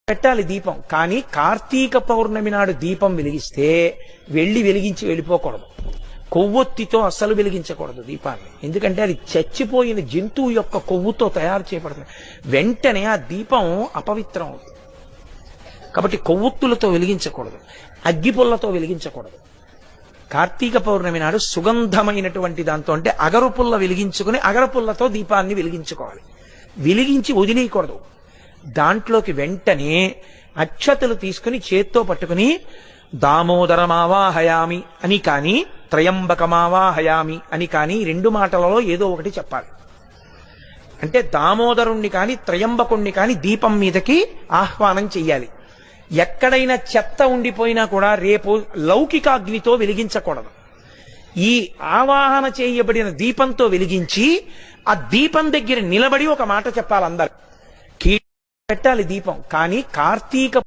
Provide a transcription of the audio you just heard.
పెట్టాలి దీపం. కానీ కార్తీక పౌర్ణమి నాడు దీపం వెలిగిస్తే వెలిగించి వెళ్ళిపోకూడదు. కొవ్వొత్తితో అస్సలు వెలిగించకూడదు దీపాన్ని. ఎందుకంటే అది చచ్చిపోయిన జంతువు యొక్క కొవ్వుతో తయారు చేయబడుతుంది. వెంటనే ఆ దీపం అపవిత్రం అవుతుంది. కాబట్టి కొవ్వొత్తులతో వెలిగించకూడదు, అగ్గిపుల్లతో వెలిగించకూడదు. కార్తీక పౌర్ణమి నాడు సుగంధమైనటువంటి దాంతో, అంటే అగరుపుల్ల వెలిగించుకుని అగరపుల్లతో దీపాన్ని వెలిగించుకోవాలి. వెలిగించి వదిలేయకూడదు. దాంట్లోకి వెంటనే అక్షతలు తీసుకుని చేత్తో పట్టుకుని దామోదరమావాహయామి అని కానీ త్రయంబకమావాహయామి అని కానీ రెండు మాటలలో ఏదో ఒకటి చెప్పాలి. అంటే దామోదరుణ్ణి కానీ త్రయంబకుణ్ణి కానీ దీపం మీదకి ఆహ్వానం చెయ్యాలి. ఎక్కడైనా చెత్త ఉండిపోయినా కూడా రేపు లౌకికాగ్నితో వెలిగించకూడదు. ఈ ఆవాహన చేయబడిన దీపంతో వెలిగించి ఆ దీపం దగ్గర నిలబడి ఒక మాట చెప్పాలి అందరు. పెట్టాలి దీపం. కానీ కార్తీక